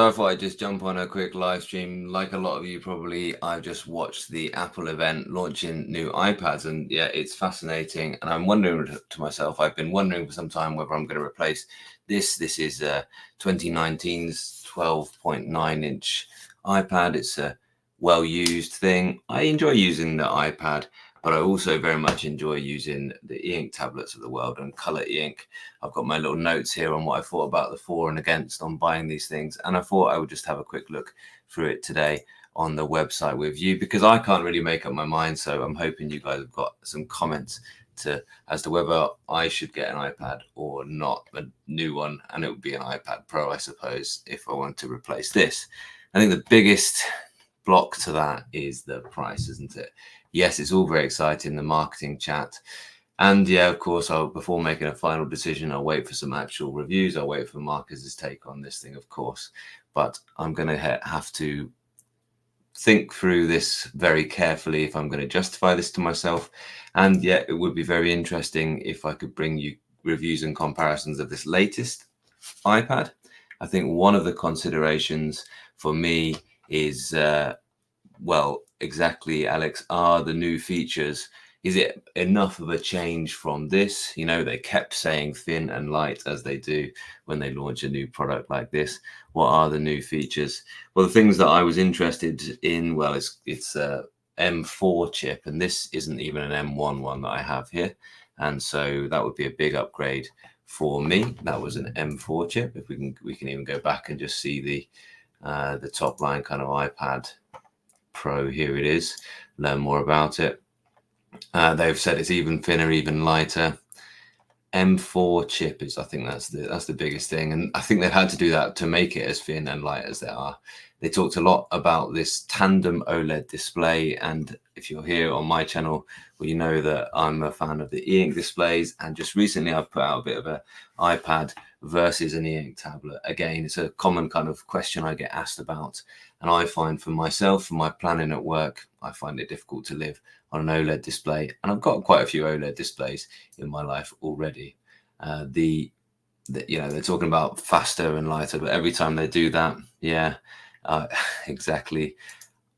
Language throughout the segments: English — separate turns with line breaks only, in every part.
So I thought I'd just jump on a quick live stream. Like a lot of you probably, I've just watched the Apple event launching new iPads, and yeah, it's fascinating. And I'm wondering to myself, I've been wondering for some time whether I'm going to replace this. This is 2019's 12.9-inch iPad. It's a well-used thing. I enjoy using the iPad, but I also very much enjoy using the e-ink tablets of the world and color e-ink. I've got my little notes here on what I thought about the for and against on buying these things. And I thought I would just have a quick look through it today on the website with you, because I can't really make up my mind. So I'm hoping you guys have got some comments as to whether I should get an iPad or not, a new one. And it would be an iPad Pro, I suppose, if I want to replace this. I think the biggest block to that is the price, isn't it? Yes, it's all very exciting, the marketing chat. And yeah, of course, before making a final decision, I'll wait for some actual reviews. I'll wait for Marcus's take on this thing, of course. But I'm going to have to think through this very carefully if I'm going to justify this to myself. And yeah, it would be very interesting if I could bring you reviews and comparisons of this latest iPad. I think one of the considerations for me is, well, exactly, Alex, are the new features. Is it enough of a change from this? You know, they kept saying thin and light, as they do when they launch a new product like this. What are the new features? Well, the things that I was interested in, well, it's a M4 chip, and this isn't even an M1 one that I have here. And so that would be a big upgrade for me. That was an M4 chip. If we can even go back and just see the top line kind of iPad Pro. Here it is. Learn more about it. They've said it's even thinner, even lighter. M4 chip is, I think that's the biggest thing, and I think they've had to do that to make it as thin and light as they are. They talked a lot about this tandem OLED display, and if you're here on my channel, well, you know that I'm a fan of the e-ink displays, and just recently I've put out a bit of an iPad versus an e-ink tablet. Again, it's a common kind of question I get asked about, and I find for myself, for my planning at work, I find it difficult to live on an OLED display, and I've got quite a few OLED displays in my life already. You know, they're talking about faster and lighter, but every time they do that, yeah, exactly.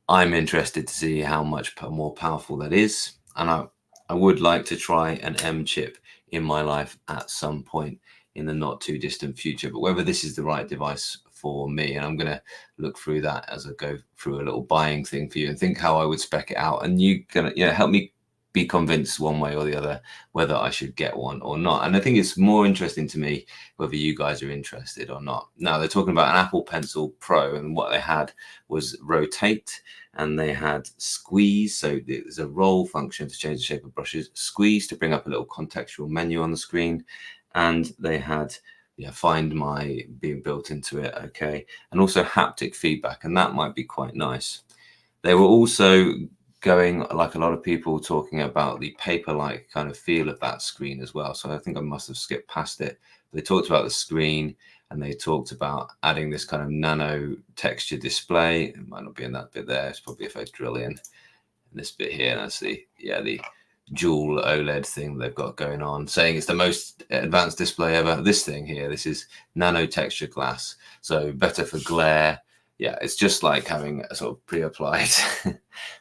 I'm interested to see how much more powerful that is, and I would like to try an M chip in my life at some point in the not too distant future, but whether this is the right device for me, and I'm going to look through that as I go through a little buying thing for you and think how I would spec it out, and you can help me be convinced one way or the other whether I should get one or not. And I think it's more interesting to me whether you guys are interested or not. Now, they're talking about an Apple Pencil Pro, and what they had was rotate, and they had squeeze. So there's a roll function to change the shape of brushes, squeeze to bring up a little contextual menu on the screen, and they had Find My being built into it. Okay. And also haptic feedback, and that might be quite nice. They were also going, like a lot of people, talking about the paper-like kind of feel of that screen as well. So I think I must have skipped past it. They talked about the screen, and they talked about adding this kind of nano texture display. It might not be in that bit there. It's probably if I drill in this bit here, and I see, the dual OLED thing they've got going on, saying it's the most advanced display ever. This thing here, this is nano texture glass, so better for glare. Yeah, it's just like having a sort of pre-applied,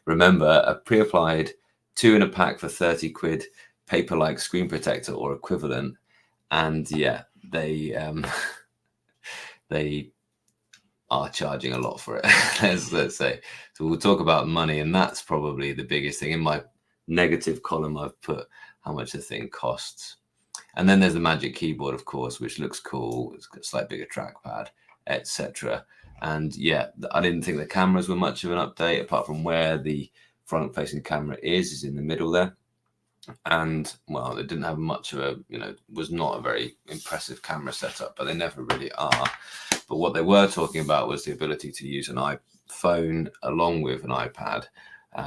remember, a pre-applied 2 in a pack for 30 quid, paper-like screen protector or equivalent. And yeah, they they are charging a lot for it, let's say. So we'll talk about money, and that's probably the biggest thing. In my negative column, I've put how much the thing costs. And then there's the Magic Keyboard, of course, which looks cool. It's got a slightly bigger trackpad, etc. And yeah, I didn't think the cameras were much of an update, apart from where the front-facing camera is in the middle there. And well, they didn't have much of a, was not a very impressive camera setup, but they never really are. But what they were talking about was the ability to use an iPhone along with an iPad,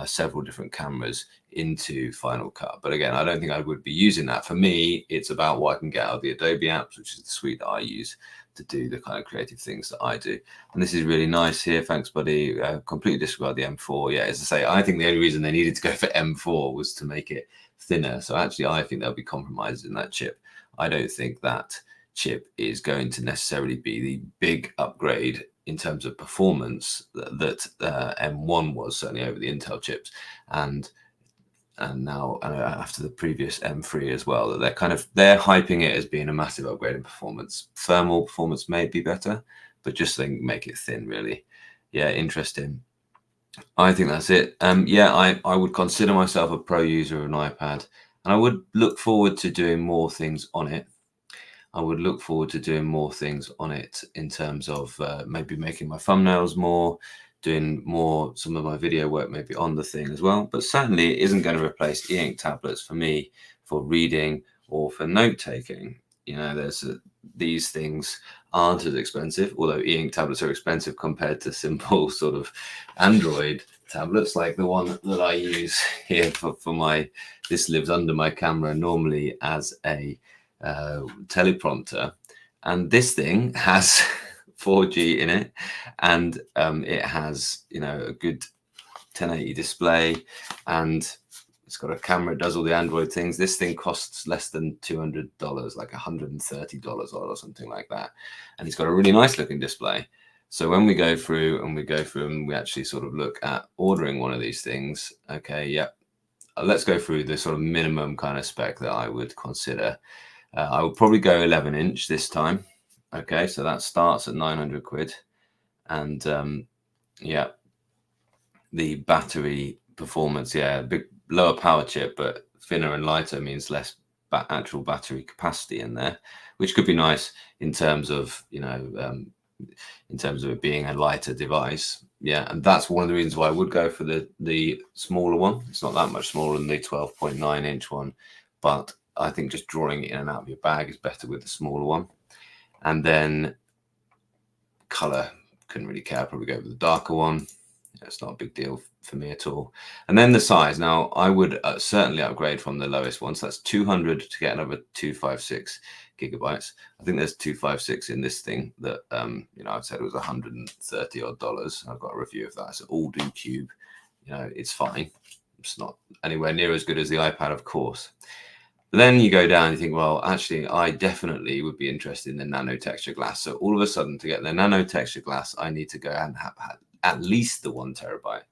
several different cameras into Final Cut. But again, I don't think I would be using that. For me, it's about what I can get out of the Adobe apps, which is the suite that I use to do the kind of creative things that I do. And this is really nice here. Thanks, buddy. Completely disregard the M4. Yeah, as I say, I think the only reason they needed to go for M4 was to make it thinner. So actually, I think there'll be compromises in that chip. I don't think that chip is going to necessarily be the big upgrade in terms of performance that M1 was, certainly over the Intel chips, and now after the previous M3 as well, that they're hyping it as being a massive upgrade in performance. Thermal performance may be better, but just make it thin, really. Yeah, interesting. I think that's it. Yeah, I would consider myself a pro user of an iPad, and I would look forward to doing more things on it. I would look forward to doing more things on it in terms of maybe making my thumbnails more, doing more, some of my video work maybe on the thing as well. But certainly it isn't going to replace e-ink tablets for me for reading or for note taking. You know, these things aren't as expensive, although e-ink tablets are expensive compared to simple sort of Android tablets like the one that I use here for my, this lives under my camera normally as a teleprompter, and this thing has 4G in it, and it has, you know, a good 1080 display, and it's got a camera, it does all the Android things. This thing costs less than $200, like $130 or something like that, and it's got a really nice looking display. So when we go through and we actually sort of look at ordering one of these things, okay, yep, let's go through the sort of minimum kind of spec that I would consider. I would probably go 11-inch this time. Okay, so that starts at 900 quid. And yeah, the battery performance, yeah, big lower power chip, but thinner and lighter means less actual battery capacity in there, which could be nice in terms of, you know, in terms of it being a lighter device. Yeah, and that's one of the reasons why I would go for the smaller one. It's not that much smaller than the 12.9-inch one, but I think just drawing it in and out of your bag is better with the smaller one. And then color, couldn't really care. Probably go with the darker one. It's not a big deal for me at all. And then the size. Now, I would certainly upgrade from the lowest one. So that's 200 to get another 256 gigabytes. I think there's 256 in this thing that, you know, I've said it was $130 odd. I've got a review of that. It's an all-do cube. You know, it's fine. It's not anywhere near as good as the iPad, of course. But then you go down and you think, well, actually, I definitely would be interested in the nano texture glass. So all of a sudden, to get the nano texture glass, I need to go and have at least the 1 terabyte,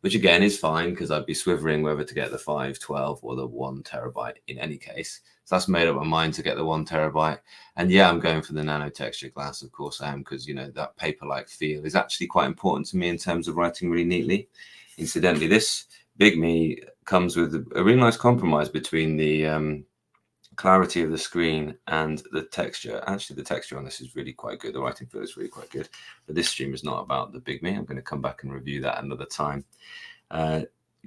which again is fine because I'd be swivering whether to get the 512 or the 1 terabyte in any case. So that's made up my mind to get the 1 terabyte. And yeah, I'm going for the nano texture glass. Of course I am, because, you know, that paper-like feel is actually quite important to me in terms of writing really neatly. Incidentally, this Big Me comes with a really nice compromise between the clarity of the screen and the texture. Actually, the texture on this is really quite good. The writing feel is really quite good. But this stream is not about the Big Me. I'm going to come back and review that another time.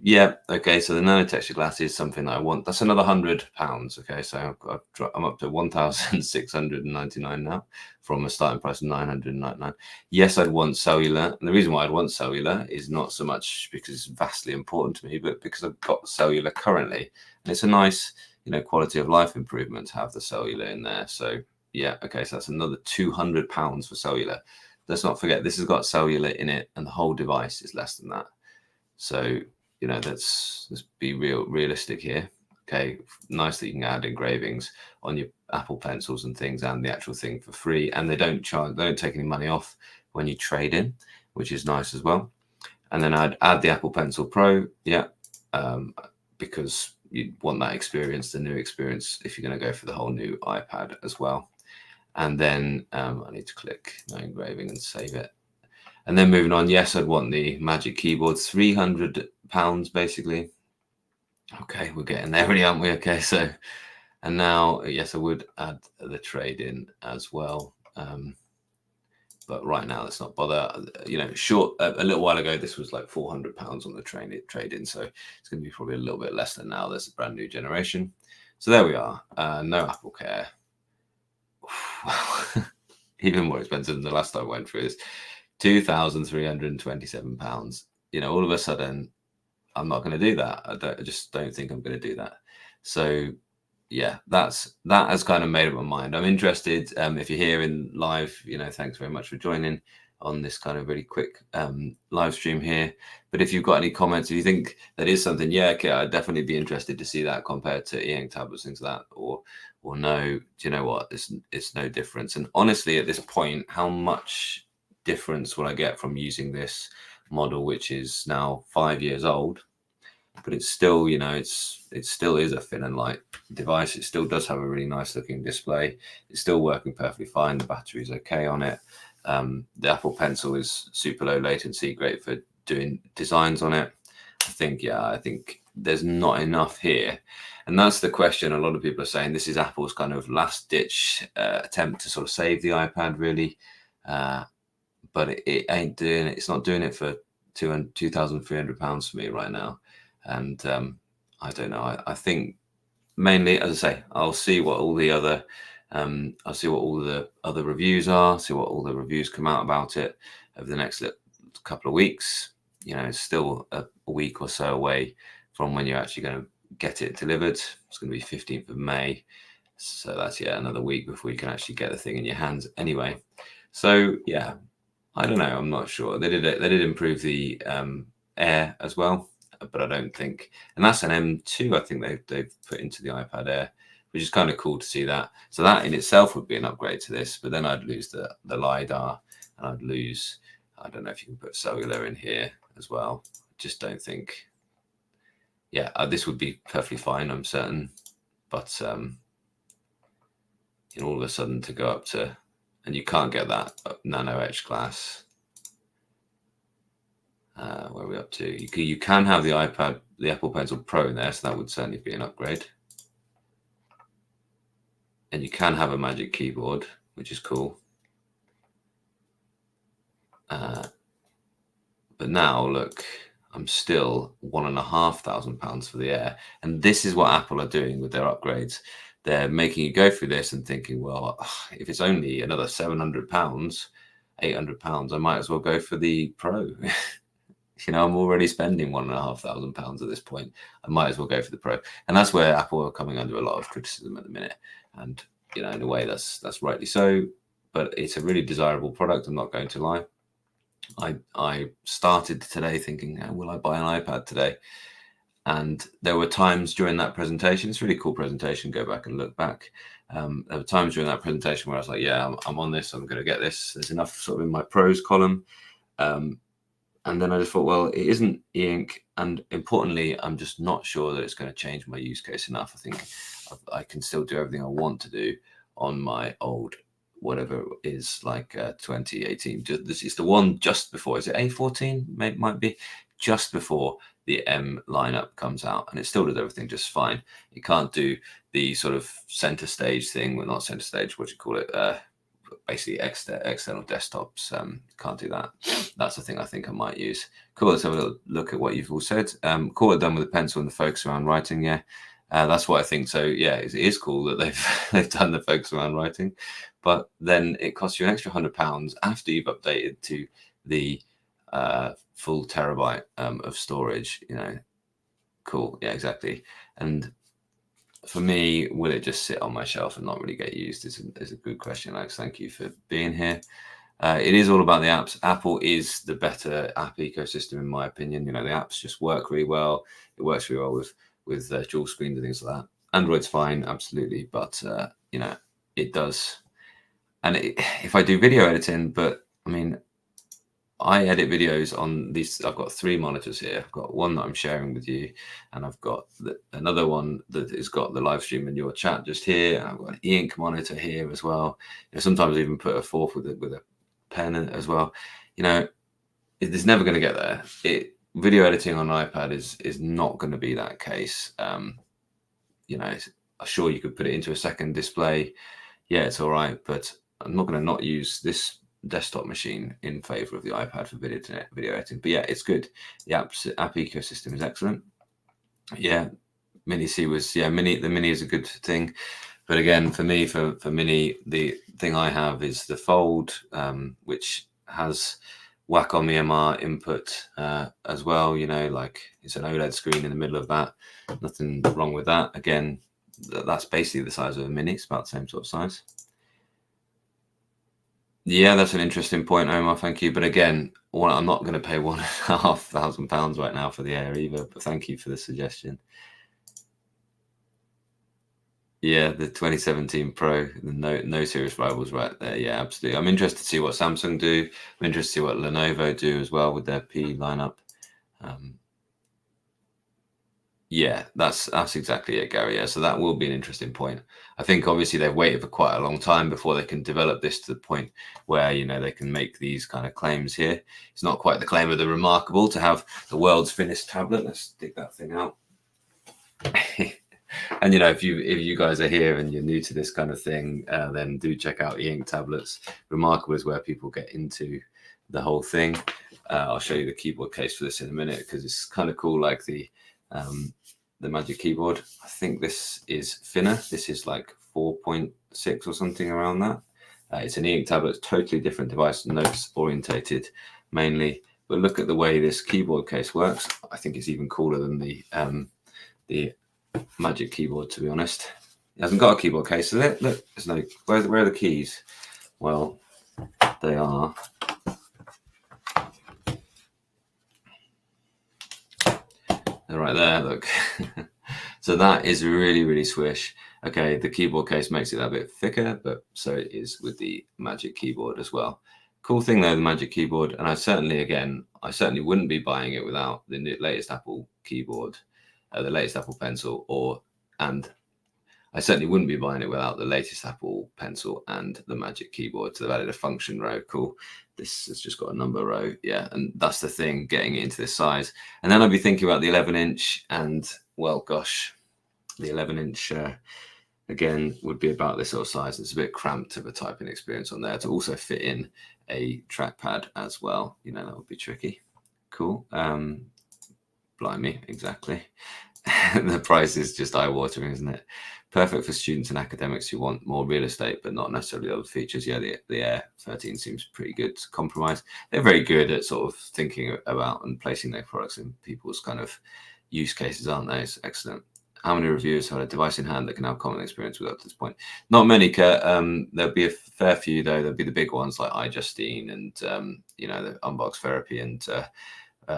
Yeah, okay, so the nano texture glass is something that I want. That's another £100. Okay, so I'm up to 1,699 now from a starting price of 999. Yes, I'd want cellular, and the reason why I'd want cellular is not so much because it's vastly important to me, but because I've got cellular currently, and it's a nice, you know, quality of life improvement to have the cellular in there. So yeah, okay, so that's another £200 for cellular. Let's not forget this has got cellular in it, and the whole device is less than that. So, you know, let's be realistic here. Okay, nice that you can add engravings on your Apple Pencils and things and the actual thing for free, and they don't take any money off when you trade in, which is nice as well. And then I'd add the Apple Pencil Pro, yeah, because you want that experience, the new experience, if you're going to go for the whole new iPad as well. And then I need to click no engraving and save it. And then moving on, yes, I'd want the Magic Keyboard, £300 basically. Okay, we're getting there, really, aren't we? Okay, so, and now, yes, I would add the trade-in as well. But right now, let's not bother. You know, a little while ago, this was like £400 on the trade-in, so it's going to be probably a little bit less than now. There's a brand new generation. So there we are. No Apple Care. Even more expensive than the last time I went through this. £2,327. You know, all of a sudden, I'm not going to do that. I just don't think I'm going to do that. So yeah, that has kind of made up my mind. I'm interested. If you're here in live, you know, thanks very much for joining on this kind of really quick live stream here. But if you've got any comments, if you think that is something, yeah, okay, I'd definitely be interested to see that compared to e-ink tablets, things like that, or no, do you know what? It's no difference. And honestly, at this point, how much difference will I get from using this model, which is now 5 years old, but it's still, you know, it still is a thin and light device. It still does have a really nice looking display. It's still working perfectly fine. The battery's okay on it. The Apple Pencil is super low latency, great for doing designs on it. I think there's not enough here. And that's the question. A lot of people are saying this is Apple's kind of last ditch attempt to sort of save the iPad, really. But it ain't doing it. It's not doing it for £2,300 for me right now. And I don't know. I think mainly, as I say, I'll see what all the other reviews are, see what all the reviews come out about it over the next couple of weeks. You know, it's still a week or so away from when you're actually going to get it delivered. It's going to be 15th of May. So that's another week before you can actually get the thing in your hands anyway. So yeah, I don't know. I'm not sure. They did improve the Air as well, but I don't think, and that's an M2. I think they've put into the iPad Air, which is kind of cool to see that. So that in itself would be an upgrade to this, but then I'd lose the LiDAR, and I'd lose, I don't know if you can put cellular in here as well. Just don't think. Yeah, this would be perfectly fine, I'm certain, but all of a sudden to go up to, and you can't get that nano etch glass. Where are we up to? You can have the Apple Pencil Pro in there, so that would certainly be an upgrade. And you can have a Magic Keyboard, which is cool. But now, look, I'm still £1,500 for the Air. And this is what Apple are doing with their upgrades. They're making you go through this and thinking, well, if it's only another £700, £800, I might as well go for the Pro. I'm already spending £1,500 at this point. I might as well go for the Pro. And that's where Apple are coming under a lot of criticism at the minute. And, in a way, that's rightly so. But it's a really desirable product, I'm not going to lie. I started today thinking, will I buy an iPad today? And there were times during that presentation, it's a really cool presentation, go back and look back. There were times during that presentation where I was like, yeah, I'm on this, I'm going to get this. There's enough sort of in my pros column. And then I just thought, well, it isn't e-ink. And importantly, I'm just not sure that it's going to change my use case enough. I think I can still do everything I want to do on my old, whatever it is, like 2018. It's the one just before, is it A14? Might be just before the M lineup comes out, and it still does everything just fine. It can't do the sort of center stage thing. Well, not center stage, what do you call it? Basically external desktops. Can't do that. That's the thing I think I might use. Cool. Let's have a little look at what you've all said. Cool, it done with the pencil and the focus around writing. Yeah, that's what I think. So yeah, it is cool that they've done the focus around writing, but then it costs you an extra £100 after you've updated to the full terabyte of storage. Cool. Yeah, exactly. And for me, will it just sit on my shelf and not really get used? Is a good question, Alex. Thank you for being here. It is all about the apps. Apple is the better app ecosystem, in my opinion. The apps just work really well. It works really well with dual screens and things like that. Android's fine, absolutely, but it does. And if I do video editing, but I mean, I edit videos on these. I've got 3 monitors here. I've got one that I'm sharing with you, and I've got another one that has got the live stream and your chat just here. And I've got an e-ink monitor here as well. Sometimes I even put a fourth with a pen as well. It's never going to get there. Video editing on an iPad is not going to be that case. Sure, you could put it into a second display. Yeah, it's all right, but I'm not going to not use this desktop machine in favor of the iPad for video editing. But yeah, it's good. The app ecosystem is excellent. Yeah, Mini C was the Mini is a good thing. But again, for me, for Mini, the thing I have is the Fold, which has Wacom EMR input as well. Like it's an OLED screen in the middle of that. Nothing wrong with that. Again, that's basically the size of a Mini. It's about the same sort of size. Yeah, that's an interesting point, Omar. Thank you. But again, I'm not going to pay £1,500 right now for the Air either. But thank you for the suggestion. Yeah, the 2017 Pro, the no serious rivals right there. Yeah, absolutely. I'm interested to see what Samsung do. I'm interested to see what Lenovo do as well with their P lineup. Um, yeah, that's exactly it, Gary. Yeah, so that will be an interesting point. I think obviously they've waited for quite a long time before they can develop this to the point where they can make these kind of claims here. It's not quite the claim of the remarkable to have the world's finished tablet. Let's dig that thing out. And if you guys are here and you're new to this kind of thing, then do check out e-ink tablets. Remarkable is where people get into the whole thing. I'll show you the keyboard case for this in a minute because it's kind of cool, like the Magic Keyboard. I think this is thinner. This is like 4.6 or something around that. It's an e-ink tablet, totally different device, notes orientated mainly. But look at the way this keyboard case works. I think it's even cooler than the Magic Keyboard, to be honest. It hasn't got a keyboard case, is it? Look, there's no. Where are the keys? Well, they are. They're right there. Look. So that is really, really swish. Okay, the keyboard case makes it a bit thicker, but so it is with the Magic Keyboard as well. Cool thing though, the Magic Keyboard, and I certainly wouldn't be buying it without the latest Apple keyboard, the latest Apple Pencil, and I certainly wouldn't be buying it without the latest Apple Pencil and the Magic Keyboard. So they've added a function row. Cool. This has just got a number row. Yeah, and that's the thing, getting it into this size. And then I'd be thinking about the 11-inch, and well, gosh, the 11-inch again would be about this sort of size. It's a bit cramped of a typing experience on there to also fit in a trackpad as well. That would be tricky. Cool. Blimey, exactly. The price is just eye-watering, isn't it? Perfect for students and academics who want more real estate, but not necessarily other features. Yeah, the Air 13 seems pretty good to compromise. They're very good at sort of thinking about and placing their products in people's kind of use cases, aren't they? It's excellent. How many reviewers have a device in hand that can have common experience with up to this point? Not many, Kurt. There'll be a fair few, though. There'll be the big ones like iJustine and, the Unbox Therapy and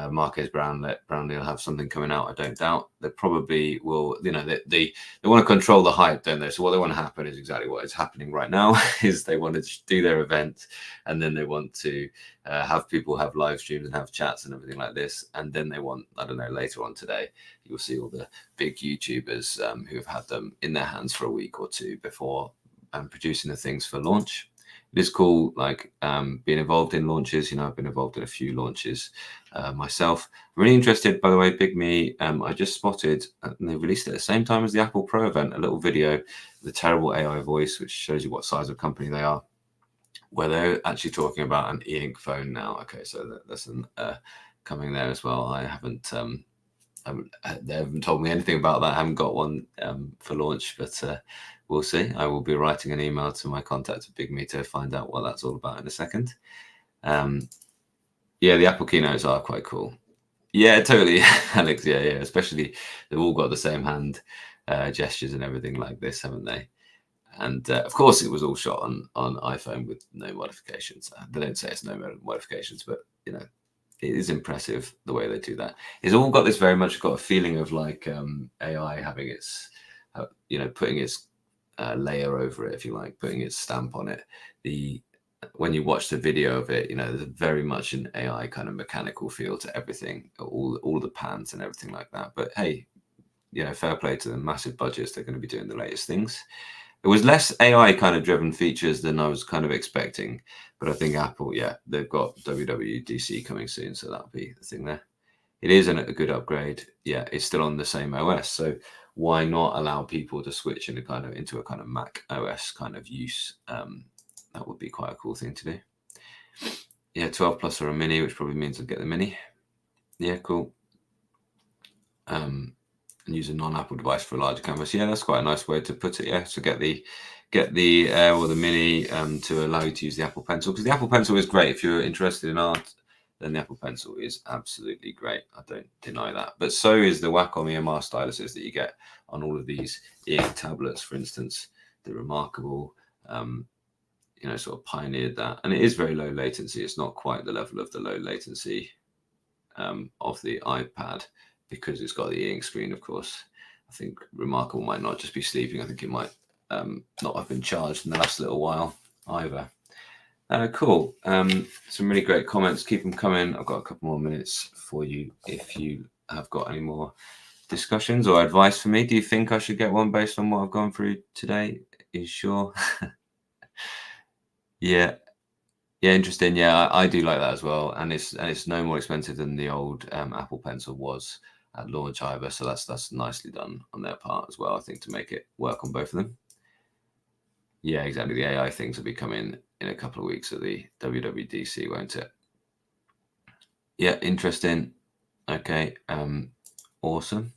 Marquez Brownlee will have something coming out. I don't doubt. They probably will. They want to control the hype, don't they? So what they want to happen is exactly what is happening right now. Is they want to do their event, and then they want to have people have live streams and have chats and everything like this. And then they want, I don't know, later on today, you'll see all the big YouTubers who have had them in their hands for a week or two before producing the things for launch. It is cool, like being involved in launches. I've been involved in a few launches myself. Really interested, by the way, Big Me. I just spotted, and they released it at the same time as the Apple Pro event, a little video, the terrible AI voice, which shows you what size of company they are, where they're actually talking about an e-ink phone now. Okay, so that's coming there as well. They haven't told me anything about that. I haven't got one for launch, but we'll see. I will be writing an email to my contact at Big Me to find out what that's all about in a second. Yeah, the Apple keynotes are quite cool. Yeah, totally, Alex. Yeah. Especially they've all got the same hand gestures and everything like this, haven't they? And of course, it was all shot on iPhone with no modifications. They don't say it's no modifications, but it is impressive the way they do that. It's all got this very much got a feeling of like AI having its, putting its layer over it, if you like, putting its stamp on it. When you watch the video of it, there's very much an AI kind of mechanical feel to everything, all the pans and everything like that. But hey, fair play to them. Massive budgets. They're going to be doing the latest things. It was less AI kind of driven features than I was kind of expecting, but I think Apple, they've got WWDC coming soon, so that'll be the thing there. It is a good upgrade. Yeah, it's still on the same OS, so why not allow people to switch into a kind of Mac OS kind of use? That would be quite a cool thing to do. Yeah, 12 Plus or a Mini, which probably means I'll get the Mini. Yeah, cool. And use a non-Apple device for a larger canvas. Yeah, that's quite a nice way to put it. Yeah, so get the Air or the Mini to allow you to use the Apple Pencil, because the Apple Pencil is great if you're interested in art. Then the Apple Pencil is absolutely great. I don't deny that. But so is the Wacom EMR styluses that you get on all of these e-ink tablets, for instance. The Remarkable, sort of pioneered that, and it is very low latency. It's not quite the level of the low latency of the iPad, because it's got the e-ink screen, of course. I think Remarkable might not just be sleeping. I think it might not have been charged in the last little while either. Cool. Some really great comments. Keep them coming. I've got a couple more minutes for you if you have got any more discussions or advice for me. Do you think I should get one based on what I've gone through today? Are you sure? Yeah. Yeah, interesting. Yeah, I do like that as well, and it's no more expensive than the old Apple Pencil was at launch either. So that's nicely done on their part as well, I think, to make it work on both of them. Yeah, exactly. The AI things will be coming in a couple of weeks at the WWDC, won't it? Yeah, interesting. Okay, awesome.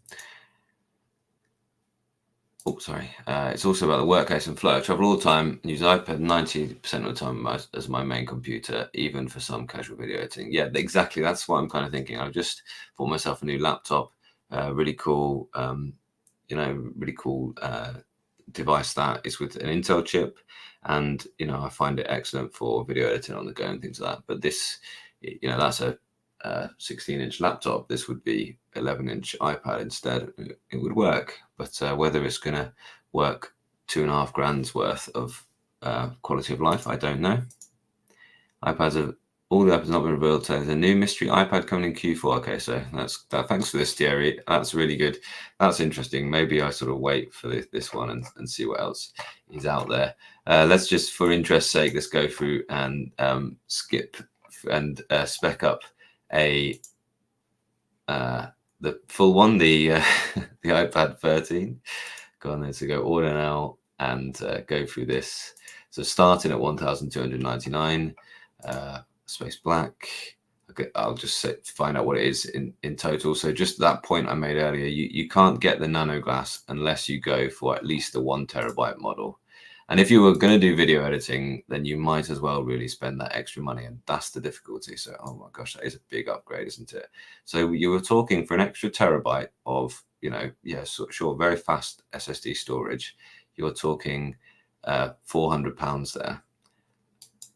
Oh, sorry. It's also about the workplace and flow. I travel all the time and use iPad 90% of the time as my main computer, even for some casual video editing. Yeah, exactly. That's what I'm kind of thinking. I've just bought myself a new laptop. Really cool, really cool device that is with an Intel chip. And, I find it excellent for video editing on the go and things like that. But this, that's a 16-inch laptop. This would be 11-inch iPad instead. It would work, but whether it's going to work 2.5 grand's worth of quality of life, I don't know. All the iPads have not been revealed. So there's a new mystery iPad coming in Q4. Okay, so thanks for this, Thierry. That's really good. That's interesting. Maybe I sort of wait for this one and see what else is out there. Let's just, for interest's sake, let's go through and skip and spec up the full one, the the iPad 13. Go on there to go order now and go through this. So starting at 1,299, space black. Okay, I'll just find out what it is in total. So just that point I made earlier, you can't get the nano glass unless you go for at least the 1 terabyte model. And if you were going to do video editing, then you might as well really spend that extra money. And that's the difficulty. So, oh my gosh, that is a big upgrade, isn't it? So you were talking for an extra terabyte of, sure, very fast SSD storage. You're talking £400 there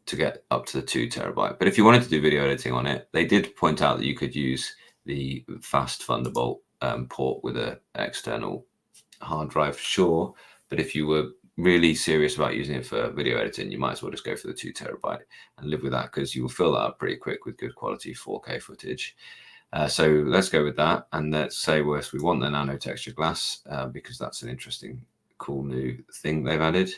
to get up to the 2 terabyte. But if you wanted to do video editing on it, they did point out that you could use the fast Thunderbolt port with an external hard drive, sure. But if you were really serious about using it for video editing, you might as well just go for the 2 terabyte and live with that, because you will fill that up pretty quick with good quality 4K footage. So let's go with that. And let's say we want the nano texture glass because that's an interesting, cool new thing they've added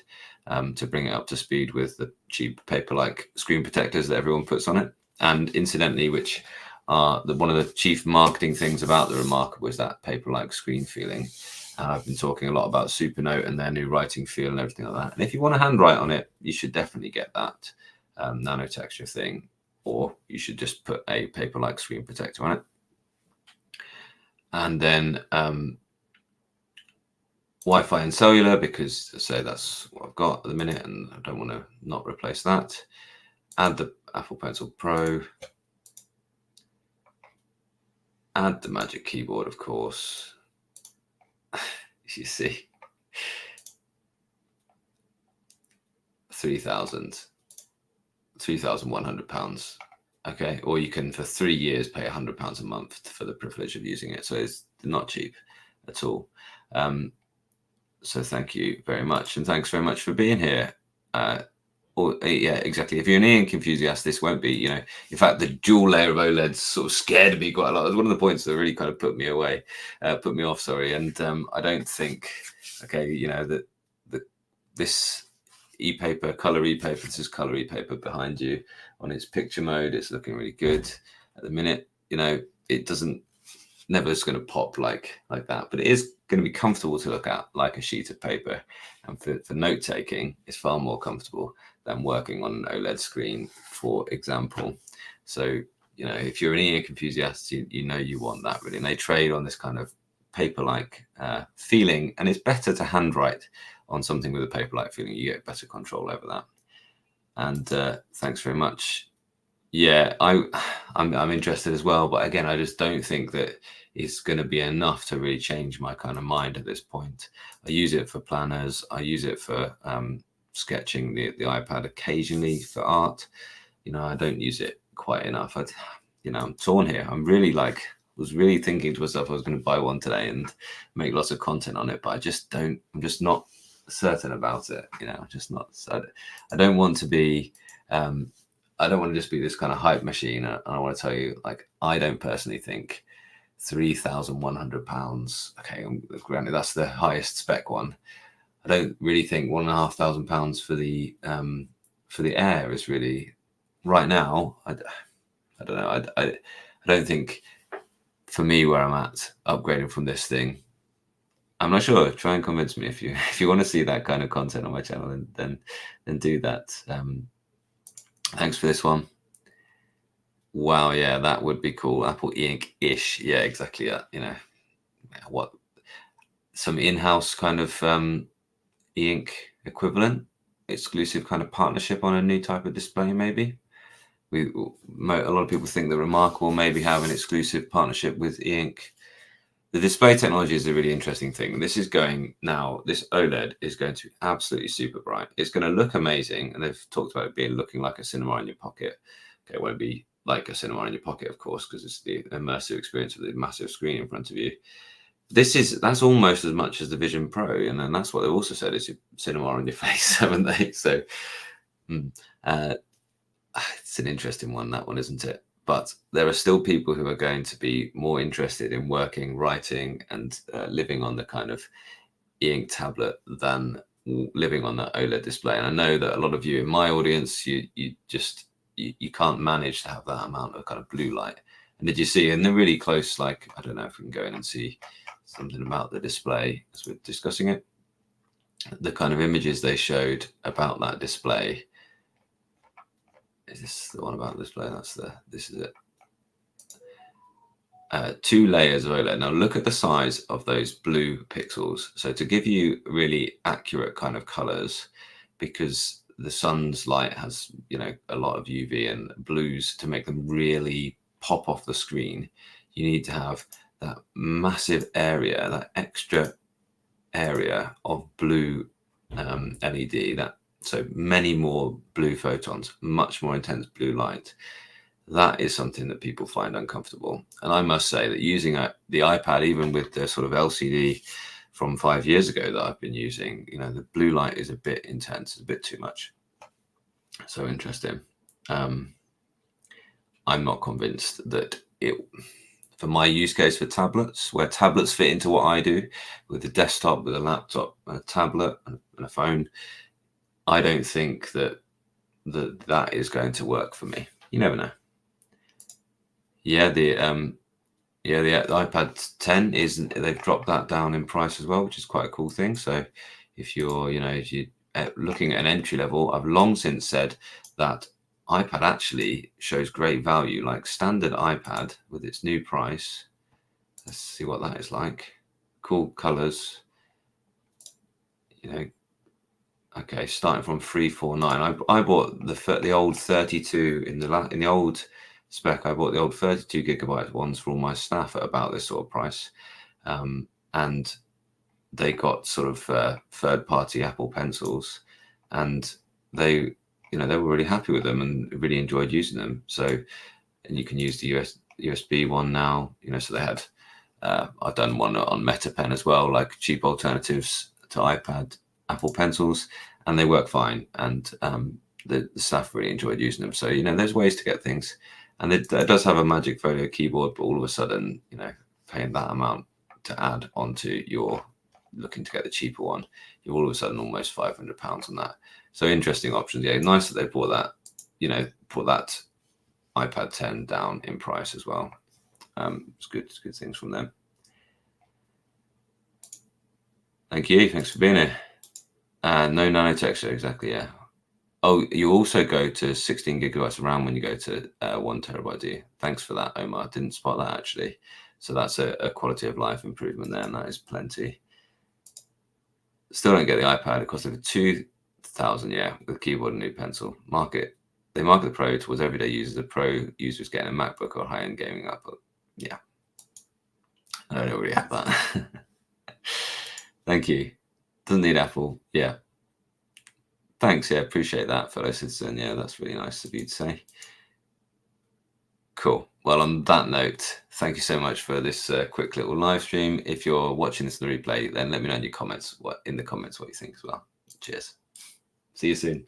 to bring it up to speed with the cheap paper-like screen protectors that everyone puts on it. And incidentally, which are one of the chief marketing things about the Remarkable is that paper-like screen feeling. I've been talking a lot about Supernote and their new writing feel and everything like that. And if you want to handwrite on it, you should definitely get that nano texture thing, or you should just put a paper-like screen protector on it. And then Wi-Fi and cellular, because that's what I've got at the minute, and I don't want to not replace that. Add the Apple Pencil Pro. Add the Magic Keyboard, of course. You see, £3,100. Okay, or you can for 3 years pay £100 a month for the privilege of using it. So it's not cheap at all. So thank you very much, and thanks very much for being here. Yeah, exactly. If you're an e-ink enthusiast, this won't be, in fact, the dual layer of OLEDs sort of scared me quite a lot. It was one of the points that really kind of put me off, sorry. And I don't think, that this e-paper, color e-paper, this is color e-paper behind you on its picture mode. It's looking really good at the minute. It never is going to pop like that, but it is going to be comfortable to look at like a sheet of paper. And for note taking, it's far more comfortable than working on an OLED screen, for example. So, if you're an e-ink enthusiast, you want that really. And they trade on this kind of paper-like feeling, and it's better to handwrite on something with a paper-like feeling. You get better control over that. And thanks very much. Yeah, I'm interested as well, but again, I just don't think that it's going to be enough to really change my kind of mind at this point. I use it for planners. I use it for sketching the iPad occasionally for art. I don't use it quite enough. I'm torn here. I'm really was really thinking to myself I was going to buy one today and make lots of content on it, but I'm just not certain about it. I'm just not. I don't want to be. I don't want to just be this kind of hype machine. And I want to tell you, like, I don't personally think £3,100. Okay, granted that's the highest spec one. I don't really think £1,500 for the Air is really right now. I don't know. I don't think for me where I'm at upgrading from this thing. I'm not sure. Try and convince me if you want to see that kind of content on my channel, then do that. Thanks for this one. Wow, yeah, that would be cool. Apple e-ink-ish. Yeah, exactly. What some in-house kind of e-ink equivalent, exclusive kind of partnership on a new type of display, maybe. A lot of people think that Remarkable maybe have an exclusive partnership with e-ink. The display technology is a really interesting thing. This OLED is going to be absolutely super bright. It's going to look amazing, and they've talked about it looking like a cinema in your pocket. Okay, it won't be like a cinema in your pocket, of course, because it's the immersive experience of the massive screen in front of you. That's almost as much as the Vision Pro, and then that's what they've also said is your cinema on your face, haven't they? So it's an interesting one, that one, isn't it? But there are still people who are going to be more interested in working, writing, and living on the kind of e-ink tablet than living on that OLED display. And I know that a lot of you in my audience, you can't manage to have that amount of kind of blue light. And did you see in the really close, like, I don't know if we can go in and see something about the display as we're discussing it, the kind of images they showed about that display. Is this the one about the display? This is it. 2 layers of OLED. Now look at the size of those blue pixels. So to give you really accurate kind of colors, because the sun's light has, a lot of UV and blues, to make them really pop off the screen, you need to have that massive area, that extra area of blue LED, so many more blue photons, much more intense blue light. That is something that people find uncomfortable. And I must say that using the iPad, even with the sort of LCD from 5 years ago that I've been using, the blue light is a bit intense, a bit too much. So interesting. I'm not convinced that for my use case for tablets, where tablets fit into what I do with a desktop, with a laptop, a tablet, and a phone, I don't think that is going to work for me. You never know. Yeah, the iPad 10 they've dropped that down in price as well, which is quite a cool thing. So if you're looking at an entry level, I've long since said that iPad actually shows great value, like standard iPad with its new price. Let's see what that is like. Cool colors. Okay, starting from 349. I bought the old 32 in the old spec. I bought the old 32 gigabyte ones for all my staff at about this sort of price, and they got sort of third-party Apple Pencils, and they were really happy with them and really enjoyed using them. So, and you can use the USB one now. So they had. I've done one on MetaPen as well, like cheap alternatives to iPad Apple Pencils, and they work fine. And the staff really enjoyed using them. So there's ways to get things, and it does have a Magic Folio keyboard, but all of a sudden, paying that amount to add onto your looking to get the cheaper one, you're all of a sudden almost £500 on that. So interesting options. Yeah, nice that they brought that, put that iPad 10 down in price as well. It's good things from them. Thank you. Thanks for being here. No nano texture, exactly. Yeah. Oh, you also go to 16 gigabytes of RAM when you go to 1 terabyte. Do you? Thanks for that, Omar. Didn't spot that actually. So that's a quality of life improvement there, and that is plenty. Still don't get the iPad. It costs over 2,000, yeah, with keyboard and new pencil. They market the Pro towards everyday users. The Pro users getting a MacBook or high-end gaming laptop. Yeah, I don't already have that. Thank you. Doesn't need Apple. Yeah. Thanks. Yeah, appreciate that, fellow citizen. Yeah, that's really nice of you to say. Cool. Well, on that note, thank you so much for this quick little live stream. If you're watching this in the replay, then let me know in your comments what you think as well. Cheers. See you soon.